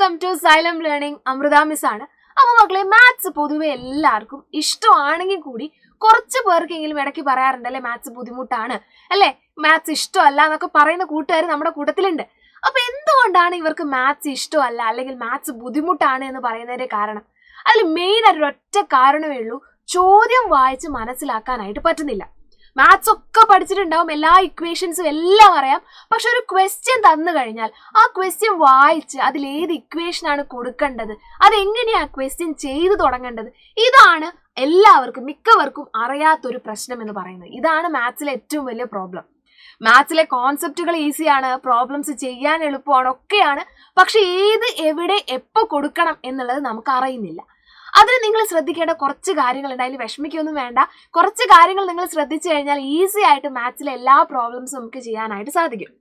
Welcome to Xylem learning. Amrutha miss ആണ്. അപ്പൊ മക്കളെ, മാത്സ് പൊതുവെ എല്ലാവർക്കും ഇഷ്ടമാണെങ്കിൽ കൂടി കുറച്ച് പേർക്കെങ്കിലും ഇടയ്ക്ക് പറയാറുണ്ട് അല്ലെ, മാത്സ് ബുദ്ധിമുട്ടാണ് അല്ലെ, മാത്സ് ഇഷ്ടമല്ല എന്നൊക്കെ പറയുന്ന കൂട്ടുകാർ നമ്മുടെ കൂട്ടത്തിലുണ്ട്. അപ്പൊ എന്തുകൊണ്ടാണ് ഇവർക്ക് മാത്സ് ഇഷ്ടമല്ല അല്ലെങ്കിൽ മാത്സ് ബുദ്ധിമുട്ടാണ് എന്ന് പറയുന്നതിന്റെ കാരണം? അതിൽ മെയിൻ ആയിട്ട് ഒറ്റ കാരണമേ ഉള്ളൂ, ചോദ്യം വായിച്ച് മനസ്സിലാക്കാനായിട്ട് പറ്റുന്നില്ല. മാത്സ് ഒക്കെ പഠിച്ചിട്ടുണ്ടാവും, എല്ലാ ഇക്വേഷൻസും എല്ലാം അറിയാം. പക്ഷെ ഒരു ക്വസ്റ്റ്യൻ തന്നു കഴിഞ്ഞാൽ ആ ക്വസ്റ്റ്യൻ വായിച്ച് അതിൽ ഏത് ഇക്വേഷനാണ് കൊടുക്കേണ്ടത്, അതെങ്ങനെയാ ക്വസ്റ്റ്യൻ ചെയ്തു തുടങ്ങേണ്ടത്, ഇതാണ് എല്ലാവർക്കും മിക്കവർക്കും അറിയാത്തൊരു പ്രശ്നം എന്ന് പറയുന്നത്. ഇതാണ് മാത്സിലെ ഏറ്റവും വലിയ പ്രോബ്ലം. മാത്സിലെ കോൺസെപ്റ്റുകൾ ഈസിയാണ്, പ്രോബ്ലംസ് ചെയ്യാൻ എളുപ്പമാണ്, ഒക്കെയാണ്. പക്ഷെ ഏത് എവിടെ എപ്പോൾ കൊടുക്കണം എന്നുള്ളത് നമുക്ക് അറിയുന്നില്ല. അതിന് നിങ്ങൾ ശ്രദ്ധിക്കേണ്ട കുറച്ച് കാര്യങ്ങളുണ്ട്. അതിൽ വിഷമിക്കൊന്നും വേണ്ട. കുറച്ച് കാര്യങ്ങൾ നിങ്ങൾ ശ്രദ്ധിച്ചു കഴിഞ്ഞാൽ ഈസി ആയിട്ട് മാത്സിലെ എല്ലാ പ്രോബ്ലംസും നമുക്ക് ചെയ്യാനായിട്ട് സാധിക്കും.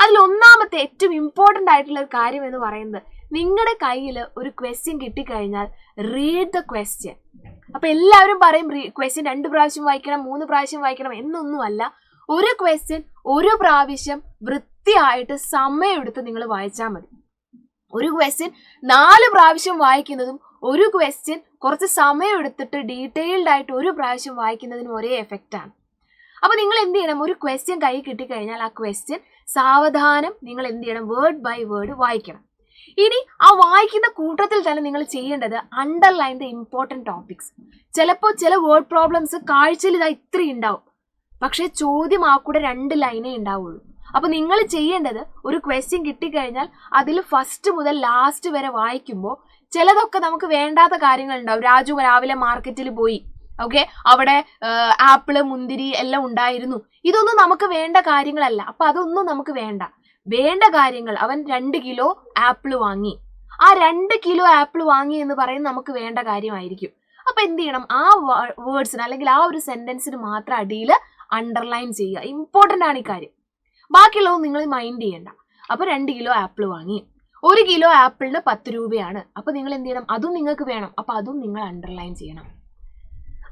അതിൽ ഒന്നാമത്തെ ഏറ്റവും ഇമ്പോർട്ടൻ്റ് ആയിട്ടുള്ള ഒരു കാര്യം എന്ന് പറയുന്നത്, നിങ്ങളുടെ കയ്യിൽ ഒരു ക്വസ്റ്റ്യൻ കിട്ടിക്കഴിഞ്ഞാൽ റീഡ് ദ ക്വസ്റ്റ്യൻ. അപ്പൊ എല്ലാവരും പറയും ക്വസ്റ്റ്യൻ 2 പ്രാവശ്യം വായിക്കണം, 3 പ്രാവശ്യം വായിക്കണം എന്നൊന്നുമല്ല. ഒരു ക്വസ്റ്റ്യൻ ഒരു പ്രാവശ്യം വൃത്തിയായിട്ട് സമയമെടുത്ത് നിങ്ങൾ വായിച്ചാൽ മതി. ഒരു ക്വസ്റ്റ്യൻ 4 പ്രാവശ്യം വായിക്കുന്നതും ഒരു ക്വസ്റ്റ്യൻ കുറച്ച് സമയം എടുത്തിട്ട് ഡീറ്റെയിൽഡ് ആയിട്ട് ഒരു പ്രാവശ്യം വായിക്കുന്നതിനും ഒരേ എഫക്റ്റ് ആണ്. അപ്പൊ നിങ്ങൾ എന്ത് ചെയ്യണം, ഒരു ക്വസ്റ്റ്യൻ കൈ കിട്ടിക്കഴിഞ്ഞാൽ ആ ക്വസ്റ്റ്യൻ സാവധാനം നിങ്ങൾ എന്ത് ചെയ്യണം, വേർഡ് ബൈ വേർഡ് വായിക്കണം. ഇനി ആ വായിക്കുന്ന കൂട്ടത്തിൽ തന്നെ നിങ്ങൾ ചെയ്യേണ്ടത് അണ്ടർലൈൻ ദ ഇമ്പോർട്ടൻറ്റ് ടോപ്പിക്സ്. ചിലപ്പോൾ ചില വേർഡ് പ്രോബ്ലംസ് കാഴ്ചയിൽ ഇതാ ഇത്രയും ഉണ്ടാവും, പക്ഷെ ചോദ്യം ആ കൂടെ 2 ലൈനേ ഉണ്ടാവുള്ളൂ. അപ്പൊ നിങ്ങൾ ചെയ്യേണ്ടത്, ഒരു ക്വസ്റ്റ്യൻ കിട്ടിക്കഴിഞ്ഞാൽ അതിൽ ഫസ്റ്റ് മുതൽ ലാസ്റ്റ് വരെ വായിക്കുമ്പോൾ ചിലതൊക്കെ നമുക്ക് വേണ്ടാത്ത കാര്യങ്ങൾ ഉണ്ടാവും. രാജു രാവിലെ മാർക്കറ്റിൽ പോയി, ഓക്കെ, അവിടെ ആപ്പിള് മുന്തിരി എല്ലാം ഉണ്ടായിരുന്നു. ഇതൊന്നും നമുക്ക് വേണ്ട കാര്യങ്ങളല്ല. അപ്പൊ അതൊന്നും നമുക്ക് വേണ്ട. വേണ്ട കാര്യങ്ങൾ, അവൻ 2 കിലോ ആപ്പിള് വാങ്ങി, ആ 2 കിലോ ആപ്പിള് വാങ്ങി എന്ന് പറയുന്നത് നമുക്ക് വേണ്ട കാര്യമായിരിക്കും. അപ്പൊ എന്ത് ചെയ്യണം, ആ വേർഡ്സിന് അല്ലെങ്കിൽ ആ ഒരു സെന്റൻസിന് മാത്രം അടിയിൽ അണ്ടർലൈൻ ചെയ്യുക. ഇമ്പോർട്ടൻ്റ് ആണ് ഈ കാര്യം. ബാക്കിയുള്ളത് നിങ്ങൾ മൈൻഡ് ചെയ്യണ്ട. അപ്പൊ 2 കിലോ ആപ്പിൾ വാങ്ങി, 1 കിലോ ആപ്പിളിന് 10 രൂപയാണ്. അപ്പൊ നിങ്ങൾ എന്ത് ചെയ്യണം, അതും നിങ്ങൾക്ക് വേണം. അപ്പൊ അതും നിങ്ങൾ അണ്ടർലൈൻ ചെയ്യണം.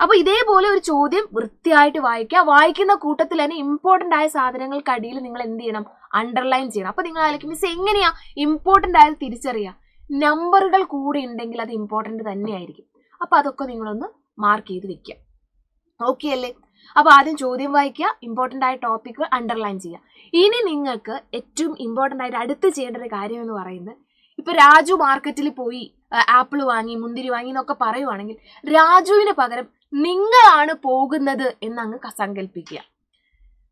അപ്പൊ ഇതേപോലെ ഒരു ചോദ്യം വൃത്തിയായിട്ട് വായിക്കുക. വായിക്കുന്ന കൂട്ടത്തിൽ തന്നെ ഇമ്പോർട്ടൻ്റ് ആയ സാധനങ്ങൾക്കടിയിൽ നിങ്ങൾ എന്ത് ചെയ്യണം, അണ്ടർലൈൻ ചെയ്യണം. അപ്പൊ നിങ്ങൾ ആലോചിക്കും, മിസ് എങ്ങനെയാ ഇമ്പോർട്ടൻ്റ് ആയത് തിരിച്ചറിയാം? നമ്പറുകൾ കൂടെ ഉണ്ടെങ്കിൽ അത് ഇമ്പോർട്ടൻ്റ് തന്നെയായിരിക്കും. അപ്പൊ അതൊക്കെ നിങ്ങളൊന്ന് മാർക്ക് ചെയ്ത് വെക്കുക. ഓക്കെ അല്ലേ? അപ്പൊ ആദ്യം ചോദ്യം വായിക്കുക, ഇമ്പോർട്ടൻ്റ് ആയ ടോപ്പിക്ക് അണ്ടർലൈൻ ചെയ്യുക. ഇനി നിങ്ങൾക്ക് ഏറ്റവും ഇമ്പോർട്ടൻ്റ് ആയിട്ട് അടുത്ത് ചെയ്യേണ്ട ഒരു കാര്യം എന്ന് പറയുന്നത്, ഇപ്പൊ രാജു മാർക്കറ്റിൽ പോയി ആപ്പിൾ വാങ്ങി മുന്തിരി വാങ്ങി എന്നൊക്കെ പറയുവാണെങ്കിൽ രാജുവിന് പകരം നിങ്ങളാണ് പോകുന്നത് എന്നങ്ങ് സങ്കല്പിക്കുക.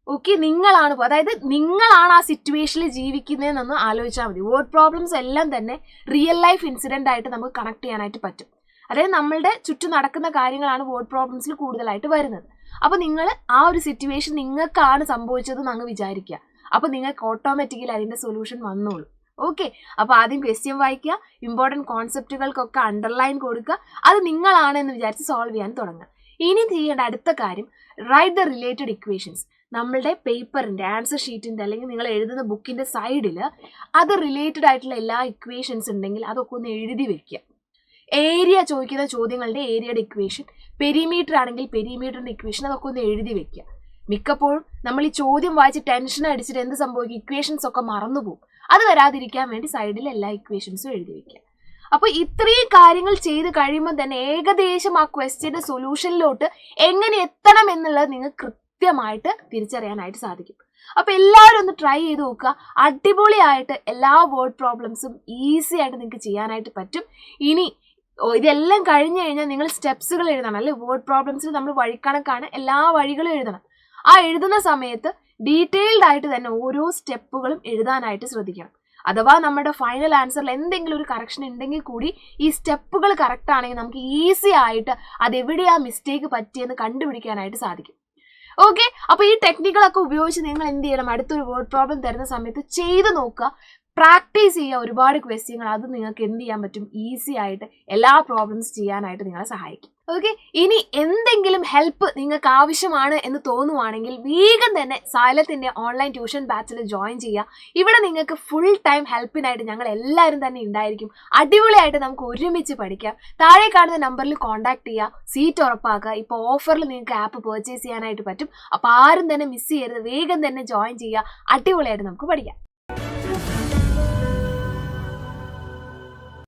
ഓക്കെ, നിങ്ങളാണ്, അതായത് നിങ്ങളാണ് ആ സിറ്റുവേഷനിൽ ജീവിക്കുന്നതെന്നൊന്ന് ആലോചിച്ചാൽ മതി. വേർഡ് പ്രോബ്ലംസ് എല്ലാം തന്നെ റിയൽ ലൈഫ് ഇൻസിഡന്റ് ആയിട്ട് നമുക്ക് കണക്ട് ചെയ്യാനായിട്ട് പറ്റും. അതായത് നമ്മളുടെ ചുറ്റും നടക്കുന്ന കാര്യങ്ങളാണ് വേർഡ് പ്രോബ്ലംസിൽ കൂടുതലായിട്ട് വരുന്നത്. അപ്പൊ നിങ്ങൾ ആ ഒരു സിറ്റുവേഷൻ നിങ്ങൾക്കാണ് സംഭവിച്ചതെന്ന് അങ്ങ് വിചാരിക്കുക. അപ്പൊ നിങ്ങൾക്ക് ഓട്ടോമാറ്റിക്കലി അതിന്റെ സൊല്യൂഷൻ വന്നോളൂ. ഓക്കെ, അപ്പൊ ആദ്യം ക്വസ്റ്റ്യൻ വായിക്കുക, ഇമ്പോർട്ടൻറ്റ് കോൺസെപ്റ്റുകൾക്കൊക്കെ അണ്ടർലൈൻ കൊടുക്കുക, അത് നിങ്ങളാണ് എന്ന് വിചാരിച്ച് സോൾവ് ചെയ്യാൻ തുടങ്ങുക. ഇനി ചെയ്യേണ്ട അടുത്ത കാര്യം, റൈറ്റ് ദ റിലേറ്റഡ് ഇക്വേഷൻസ്. നമ്മളുടെ പേപ്പറിന്റെ ആൻസർ ഷീറ്റിന്റെ അല്ലെങ്കിൽ നിങ്ങൾ എഴുതുന്ന ബുക്കിന്റെ സൈഡിൽ അത് റിലേറ്റഡ് ആയിട്ടുള്ള എല്ലാ ഇക്വേഷൻസ് ഉണ്ടെങ്കിൽ അതൊക്കെ ഒന്ന് എഴുതി വെക്കുക. ഏരിയ ചോദിക്കുന്ന ചോദ്യങ്ങളുടെ ഏരിയയുടെ ഇക്വേഷൻ, പെരിമീറ്റർ ആണെങ്കിൽ പെരിമീറ്ററിന്റെ ഇക്വേഷൻ, അതൊക്കെ ഒന്ന് എഴുതി വെക്കുക. മിക്കപ്പോഴും നമ്മൾ ഈ ചോദ്യം വായിച്ച് ടെൻഷൻ അടിച്ചിട്ട് എന്ത് സംഭവിക്കും, ഇക്വേഷൻസ് ഒക്കെ മറന്നുപോകും. അത് വരാതിരിക്കാൻ വേണ്ടി സൈഡിൽ എല്ലാ ഇക്വേഷൻസും എഴുതി വെക്കുക. അപ്പൊ ഇത്രയും കാര്യങ്ങൾ ചെയ്ത് കഴിയുമ്പോൾ തന്നെ ഏകദേശം ആ ക്വസ്റ്റ്യന്റെ സൊല്യൂഷനിലോട്ട് എങ്ങനെ എത്തണം എന്നുള്ളത് നിങ്ങൾക്ക് കൃത്യമായിട്ട് തിരിച്ചറിയാനായിട്ട് സാധിക്കും. അപ്പൊ എല്ലാവരും ഒന്ന് ട്രൈ ചെയ്ത് നോക്കുക. അടിപൊളിയായിട്ട് എല്ലാ വേർഡ് പ്രോബ്ലംസും ഈസി ആയിട്ട് നിങ്ങൾക്ക് ചെയ്യാനായിട്ട് പറ്റും. ഇനി ഇതെല്ലാം കഴിഞ്ഞു കഴിഞ്ഞാൽ നിങ്ങൾ സ്റ്റെപ്സുകൾ എഴുതണം അല്ലെ. വേർഡ് പ്രോബ്ലംസിൽ നമ്മൾ വഴിക്കണക്കാണ്, എല്ലാ വഴികളും എഴുതണം. ആ എഴുതുന്ന സമയത്ത് ഡീറ്റെയിൽഡ് ആയിട്ട് തന്നെ ഓരോ സ്റ്റെപ്പുകളും എഴുതാനായിട്ട് ശ്രദ്ധിക്കണം. അഥവാ നമ്മുടെ ഫൈനൽ ആൻസറിൽ എന്തെങ്കിലും ഒരു കറക്ഷൻ ഉണ്ടെങ്കിൽ കൂടി ഈ സ്റ്റെപ്പുകൾ കറക്റ്റ് ആണെങ്കിൽ നമുക്ക് ഈസി ആയിട്ട് അതെവിടെയാ മിസ്റ്റേക്ക് പറ്റിയെന്ന് കണ്ടുപിടിക്കാനായിട്ട് സാധിക്കും. ഓക്കെ, അപ്പൊ ഈ ടെക്നിക്കുകളൊക്കെ ഉപയോഗിച്ച് നിങ്ങൾ എന്ത് ചെയ്യണം, അടുത്തൊരു വേർഡ് പ്രോബ്ലം തരുന്ന സമയത്ത് ചെയ്ത് നോക്കുക, പ്രാക്ടീസ് ചെയ്യുക. ഒരുപാട് ക്വസ്റ്റ്യങ്ങൾ, അത് നിങ്ങൾക്ക് എന്ത് ചെയ്യാൻ പറ്റും, ഈസി ആയിട്ട് എല്ലാ പ്രോബ്ലംസ് ചെയ്യാനായിട്ട് നിങ്ങളെ സഹായിക്കും. ഓക്കെ, ഇനി എന്തെങ്കിലും ഹെൽപ്പ് നിങ്ങൾക്ക് ആവശ്യമാണ് എന്ന് തോന്നുവാണെങ്കിൽ വേഗം തന്നെ സൈലത്തിന്റെ ഓൺലൈൻ ട്യൂഷൻ ബാച്ചിൽ ജോയിൻ ചെയ്യുക. ഇവിടെ നിങ്ങൾക്ക് ഫുൾ ടൈം ഹെൽപ്പിനായിട്ട് ഞങ്ങൾ എല്ലാവരും തന്നെ ഉണ്ടായിരിക്കും. അടിപൊളിയായിട്ട് നമുക്ക് ഒരുമിച്ച് പഠിക്കാം. താഴെ കാണുന്ന നമ്പറിൽ കോൺടാക്ട് ചെയ്യുക, സീറ്റ് ഉറപ്പാക്കുക. ഇപ്പോൾ ഓഫറിൽ നിങ്ങൾക്ക് ആപ്പ് പർച്ചേസ് ചെയ്യാനായിട്ട് പറ്റും. അപ്പോൾ ആരും തന്നെ മിസ് ചെയ്യരുത്, വേഗം തന്നെ ജോയിൻ ചെയ്യുക. അടിപൊളിയായിട്ട് നമുക്ക് പഠിക്കാം.